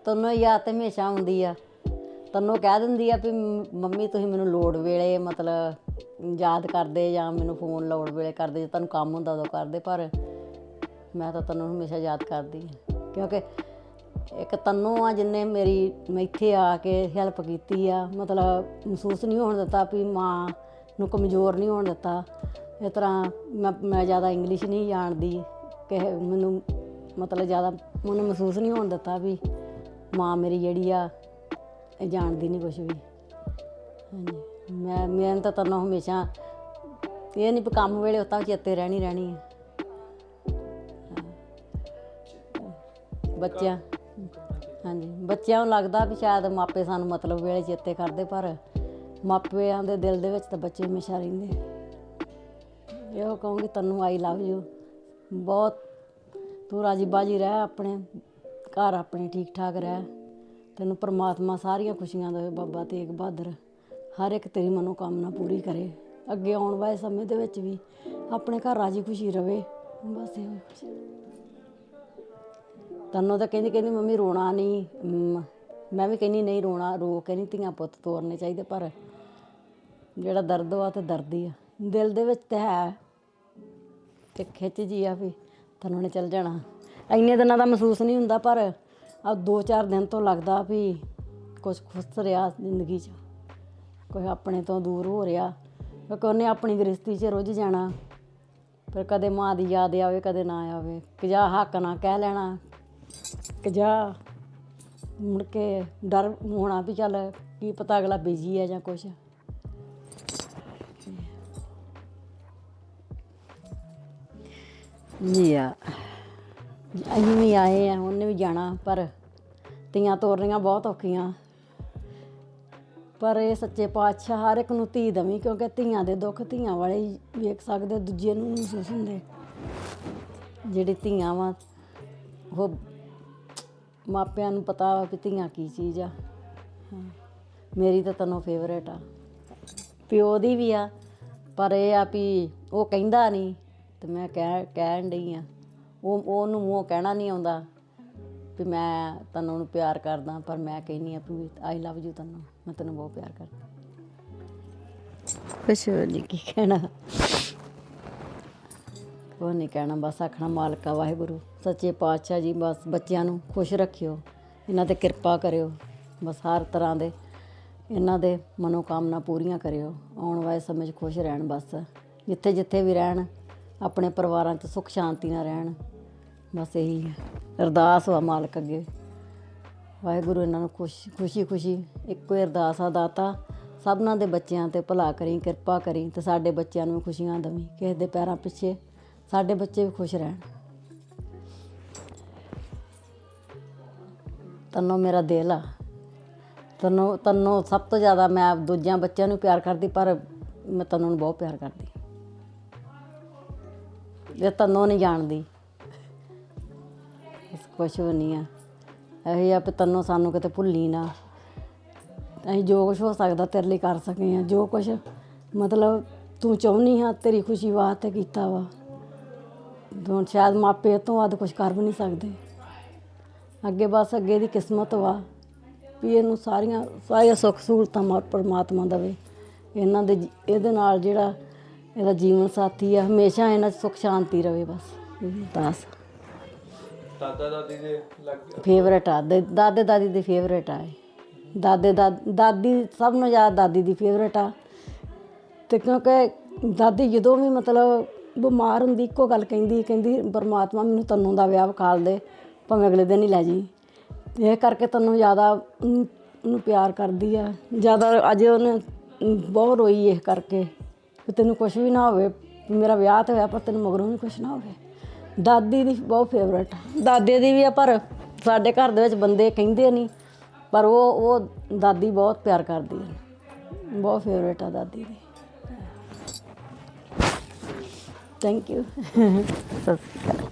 ਤੈਨੂੰ ਯਾਦ ਤਾਂ ਹਮੇਸ਼ਾ ਆਉਂਦੀ ਆ, ਤੈਨੂੰ ਕਹਿ ਦਿੰਦੀ ਆ ਵੀ ਮੰਮੀ ਤੁਸੀਂ ਮੈਨੂੰ ਲੋੜ ਵੇਲੇ ਮਤਲਬ ਯਾਦ ਕਰਦੇ, ਜਾਂ ਮੈਨੂੰ ਫੋਨ ਲੋੜ ਵੇਲੇ ਕਰਦੇ, ਜੇ ਤੁਹਾਨੂੰ ਕੰਮ ਹੁੰਦਾ ਉਦੋਂ ਕਰਦੇ, ਪਰ ਮੈਂ ਤਾਂ ਤੈਨੂੰ ਹਮੇਸ਼ਾ ਯਾਦ ਕਰਦੀ ਹਾਂ. ਕਿਉਂਕਿ ਇੱਕ ਤੈਨੂੰ ਆ ਜਿੰਨੇ ਮੈਂ ਇੱਥੇ ਆ ਕੇ ਹੈਲਪ ਕੀਤੀ ਆ, ਮਤਲਬ ਮਹਿਸੂਸ ਨਹੀਂ ਹੋਣ ਦਿੱਤਾ ਵੀ ਮਾਂ ਨੂੰ ਕਮਜ਼ੋਰ ਨਹੀਂ ਹੋਣ ਦਿੱਤਾ. ਇਸ ਤਰ੍ਹਾਂ ਮੈਂ ਜ਼ਿਆਦਾ ਇੰਗਲਿਸ਼ ਨਹੀਂ ਜਾਣਦੀ, ਕਿ ਮੈਨੂੰ ਮਤਲਬ ਜ਼ਿਆਦਾ ਮੈਨੂੰ ਮਹਿਸੂਸ ਨਹੀਂ ਹੋਣ ਦਿੱਤਾ ਵੀ ਮਾਂ ਮੇਰੀ ਜਿਹੜੀ ਆ ਇਹ ਜਾਣਦੀ ਨਹੀਂ ਕੁਛ ਵੀ. ਹਾਂਜੀ. ਮੈਂ ਤਾਂ ਤੈਨੂੰ ਹਮੇਸ਼ਾ ਇਹ ਨਹੀਂ ਵੀ ਕੰਮ ਵੇਲੇ ਉਹ ਤਾਂ ਚੇਤੇ ਰਹਿਣੀ ਹੈ. ਬੱਚਿਆਂ ਹਾਂਜੀ, ਬੱਚਿਆਂ ਨੂੰ ਲੱਗਦਾ ਵੀ ਸ਼ਾਇਦ ਮਾਪੇ ਸਾਨੂੰ ਮਤਲਬ ਵੇਲੇ ਚੇਤੇ ਕਰਦੇ, ਪਰ ਮਾਪਿਆਂ ਦੇ ਦਿਲ ਦੇ ਵਿੱਚ ਤਾਂ ਬੱਚੇ ਹਮੇਸ਼ਾ ਰਹਿੰਦੇ. ਇਹੋ ਕਹੂੰਗੀ ਤੈਨੂੰ ਆਈ ਲਵ ਯੂ ਬਹੁਤ. ਤੂੰ ਰਾਜੀ ਬਾਜੀ ਰਹਿ, ਆਪਣੇ ਘਰ ਆਪਣੇ ਠੀਕ ਠਾਕ ਰਹਿ. ਤੈਨੂੰ ਪਰਮਾਤਮਾ ਸਾਰੀਆਂ ਖੁਸ਼ੀਆਂ ਦੇਵੇ, ਬਾਬਾ ਤੇਗ ਬਹਾਦਰ ਹਰ ਇੱਕ ਤੇਰੀ ਮਨੋਕਾਮਨਾ ਪੂਰੀ ਕਰੇ. ਅੱਗੇ ਆਉਣ ਵਾਲੇ ਸਮੇਂ ਦੇ ਵਿੱਚ ਵੀ ਆਪਣੇ ਘਰ ਰਾਜੀ ਖੁਸ਼ੀ ਰਵੇ, ਬਸ ਇਹੋ ਕੁਛ. ਤੈਨੂੰ ਤਾਂ ਕਹਿੰਦੀ ਮੰਮੀ ਰੋਣਾ ਨਹੀਂ, ਮੈਂ ਵੀ ਕਹਿੰਦੀ ਨਹੀਂ ਰੋਣਾ, ਰੋ ਕੇ ਨਹੀਂ ਧੀਆਂ ਪੁੱਤ ਤੋਰਨੇ ਚਾਹੀਦੇ, ਪਰ ਜਿਹੜਾ ਦਰਦ ਵਾ ਤਾਂ ਦਰਦ ਹੀ ਆ, ਦਿਲ ਦੇ ਵਿੱਚ ਤਾਂ ਹੈ, ਅਤੇ ਖਿੱਚ ਜੀ ਆ ਵੀ ਤੈਨੂੰ ਨੇ ਚੱਲ ਜਾਣਾ. ਇੰਨੇ ਦਿਨਾਂ ਦਾ ਮਹਿਸੂਸ ਨਹੀਂ ਹੁੰਦਾ, ਪਰ ਆ 2-4 ਦਿਨ ਤੋਂ ਲੱਗਦਾ ਵੀ ਕੁਛ ਖੁਸ਼ ਰਿਹਾ ਜ਼ਿੰਦਗੀ 'ਚ, ਕੋਈ ਆਪਣੇ ਤੋਂ ਦੂਰ ਹੋ ਰਿਹਾ, ਕਿਉਂਕਿ ਉਹਨੇ ਆਪਣੀ ਗ੍ਰਸਤੀ 'ਚ ਰੁੱਝ ਜਾਣਾ। ਫਿਰ ਕਦੇ ਮਾਂ ਦੀ ਯਾਦ ਆਵੇ ਕਦੇ ਨਾ ਆਵੇ, ਕਿ ਜਾ ਹੱਕ ਨਾ ਕਹਿ ਲੈਣਾ, ਕਿ ਜਾ ਮੁੜ ਕੇ ਡਰ ਹੋਣਾ ਵੀ ਚੱਲ ਕੀ ਪਤਾ ਅਗਲਾ ਬਿਜੀ ਹੈ ਜਾਂ ਕੁਛ। ਜੀ ਆ ਅਸੀਂ ਵੀ ਆਏ ਆ, ਉਹਨੇ ਵੀ ਜਾਣਾ, ਪਰ ਧੀਆਂ ਤੋਰਨੀਆਂ ਬਹੁਤ ਔਖੀਆਂ। ਪਰ ਇਹ ਸੱਚੇ ਪਾਤਸ਼ਾਹ ਹਰ ਇੱਕ ਨੂੰ ਧੀ ਦੇਵੀਂ, ਕਿਉਂਕਿ ਧੀਆਂ ਦੇ ਦੁੱਖ ਧੀਆਂ ਵਾਲੇ ਹੀ ਵੇਖ ਸਕਦੇ, ਦੂਜੇ ਨੂੰ ਨਹੀਂ ਮਹਿਸੂਸ ਹੁੰਦੇ। ਜਿਹੜੀ ਧੀਆਂ ਵਾ ਉਹ ਮਾਪਿਆਂ ਨੂੰ ਪਤਾ ਵਾ ਵੀ ਧੀਆਂ ਕੀ ਚੀਜ਼ ਆ। ਮੇਰੀ ਤਾਂ ਤੈਨੂੰ ਫੇਵਰੇਟ ਆ, ਪਿਓ ਦੀ ਵੀ ਆ, ਪਰ ਇਹ ਆ ਵੀ ਉਹ ਕਹਿੰਦਾ ਨਹੀਂ ਤੇ ਮੈਂ ਕਹਿਣ ਡਈ ਆ। ਉਹਨੂੰ ਮੂੰਹੋਂ ਕਹਿਣਾ ਨਹੀਂ ਆਉਂਦਾ ਵੀ ਮੈਂ ਤੈਨੂੰ ਉਹਨੂੰ ਪਿਆਰ ਕਰਦਾ, ਪਰ ਮੈਂ ਕਹਿੰਦੀ ਆ ਵੀ ਆਈ ਲਵ ਯੂ ਤੈਨੂੰ, ਮੈਂ ਤੈਨੂੰ ਬਹੁਤ ਪਿਆਰ ਕਰਦਾ। ਕੁਛ ਨਹੀਂ ਕੀ ਕਹਿਣਾ, ਉਹ ਨਹੀਂ ਕਹਿਣਾ, ਬਸ ਆਖਣਾ ਮਾਲਕਾ ਵਾਹਿਗੁਰੂ ਸੱਚੇ ਪਾਤਸ਼ਾਹ ਜੀ ਬਸ ਬੱਚਿਆਂ ਨੂੰ ਖੁਸ਼ ਰੱਖਿਓ, ਇਹਨਾਂ 'ਤੇ ਕਿਰਪਾ ਕਰਿਓ, ਬਸ ਹਰ ਤਰ੍ਹਾਂ ਦੇ ਇਹਨਾਂ ਦੇ ਮਨੋਕਾਮਨਾ ਪੂਰੀਆਂ ਕਰਿਓ, ਆਉਣ ਵਾਲੇ ਸਮੇਂ 'ਚ ਖੁਸ਼ ਰਹਿਣ, ਬਸ ਜਿੱਥੇ ਜਿੱਥੇ ਵੀ ਰਹਿਣ ਆਪਣੇ ਪਰਿਵਾਰਾਂ 'ਚ ਸੁੱਖ ਸ਼ਾਂਤੀ ਨਾਲ ਰਹਿਣ, ਬਸ ਇਹੀ ਅਰਦਾਸ ਵਾ ਮਾਲਕ ਅੱਗੇ। ਵਾਹਿਗੁਰੂ ਇਹਨਾਂ ਨੂੰ ਖੁਸ਼ੀ ਇੱਕੋ ਹੀ ਅਰਦਾਸ ਆ, ਦਾਤਾ ਸਭਨਾਂ ਦੇ ਬੱਚਿਆਂ 'ਤੇ ਭਲਾ ਕਰੀ, ਕਿਰਪਾ ਕਰੀ, ਅਤੇ ਸਾਡੇ ਬੱਚਿਆਂ ਨੂੰ ਖੁਸ਼ੀਆਂ ਦੇਵੀਂ, ਕਿਸੇ ਦੇ ਪੈਰਾਂ ਪਿੱਛੇ ਸਾਡੇ ਬੱਚੇ ਵੀ ਖੁਸ਼ ਰਹਿਣ। ਤੈਨੂੰ ਮੇਰਾ ਦਿਲ ਆ, ਤੈਨੂੰ ਸਭ ਤੋਂ ਜ਼ਿਆਦਾ ਮੈਂ ਦੂਜਿਆਂ ਬੱਚਿਆਂ ਨੂੰ ਪਿਆਰ ਕਰਦੀ, ਪਰ ਮੈਂ ਤੈਨੂੰ ਬਹੁਤ ਪਿਆਰ ਕਰਦੀ। ਇਹ ਤੈਨੂੰ ਨਹੀਂ ਜਾਣਦੀ, ਕੁਛ ਵੀ ਨਹੀਂ ਆ। ਇਹੋ ਆ ਵੀ ਤੈਨੂੰ ਸਾਨੂੰ ਕਿਤੇ ਭੁੱਲੀ ਨਾ, ਅਸੀਂ ਜੋ ਕੁਛ ਹੋ ਸਕਦਾ ਤੇਰੇ ਲਈ ਕਰ ਸਕੇ ਹਾਂ, ਜੋ ਕੁਛ ਮਤਲਬ ਤੂੰ ਚਾਹੁੰਦੀ ਹਾਂ ਤੇਰੀ ਖੁਸ਼ੀ ਵਾਸਤੇ ਕੀਤਾ ਵਾ। ਹੁਣ ਸ਼ਾਇਦ ਮਾਪੇ ਤੋਂ ਵੱਧ ਕੁਛ ਕਰ ਵੀ ਨਹੀਂ ਸਕਦੇ ਅੱਗੇ, ਬਸ ਅੱਗੇ ਦੀ ਕਿਸਮਤ ਵਾ ਵੀ ਇਹਨੂੰ ਸਾਰੀਆਂ ਸੁੱਖ ਸਹੂਲਤਾਂ ਪਰਮਾਤਮਾ ਦੇਵੇ। ਇਹਦੇ ਨਾਲ ਜਿਹੜਾ ਇਹਦਾ ਜੀਵਨ ਸਾਥੀ ਆ ਹਮੇਸ਼ਾ ਇਹਨਾਂ 'ਚ ਸੁੱਖ ਸ਼ਾਂਤੀ ਰਵੇ, ਬਸ ਬਸ।
ਦਾਦਾ ਦਾਦੀ ਦੇ
ਫੇਵਰੇਟ ਆ, ਦਾਦੇ ਦਾਦੀ ਦੀ ਫੇਵਰੇਟ ਆ। ਦਾਦੀ ਸਭ ਨੂੰ ਜ਼ਿਆਦਾ ਦਾਦੀ ਦੀ ਫੇਵਰੇਟ ਆ, ਅਤੇ ਕਿਉਂਕਿ ਦਾਦੀ ਜਦੋਂ ਵੀ ਮਤਲਬ ਬਿਮਾਰ ਹੁੰਦੀ ਇੱਕੋ ਗੱਲ ਕਹਿੰਦੀ ਪਰਮਾਤਮਾ ਮੈਨੂੰ ਤੈਨੂੰ ਦਾ ਵਿਆਹ ਵਿਖਾਲ ਦੇ, ਭਾਵੇਂ ਅਗਲੇ ਦਿਨ ਹੀ ਲੈ ਜੀ। ਇਹ ਕਰਕੇ ਤੈਨੂੰ ਜ਼ਿਆਦਾ ਉਹਨੂੰ ਪਿਆਰ ਕਰਦੀ ਆ ਜ਼ਿਆਦਾ। ਅੱਜ ਉਹਨੇ ਬਹੁਤ ਰੋਈ ਇਸ ਕਰਕੇ ਵੀ ਤੈਨੂੰ ਕੁਛ ਵੀ ਨਾ ਹੋਵੇ, ਮੇਰਾ ਵਿਆਹ ਤਾਂ ਹੋਇਆ ਪਰ ਤੈਨੂੰ ਮਗਰੋਂ ਵੀ ਕੁਛ ਨਾ ਹੋਵੇ। ਦਾਦੀ ਦੀ ਬਹੁਤ ਫੇਵਰੇਟ, ਦਾਦੇ ਦੀ ਵੀ ਆ, ਪਰ ਸਾਡੇ ਘਰ ਦੇ ਵਿੱਚ ਬੰਦੇ ਕਹਿੰਦੇ ਨਹੀਂ, ਪਰ ਉਹ ਦਾਦੀ ਬਹੁਤ ਪਿਆਰ ਕਰਦੀ ਹੈ, ਬਹੁਤ ਫੇਵਰੇਟ ਆ ਦਾਦੀ ਦੀ। Thank you. ਸਤਿ ਸ਼੍ਰੀ ਅਕਾਲ।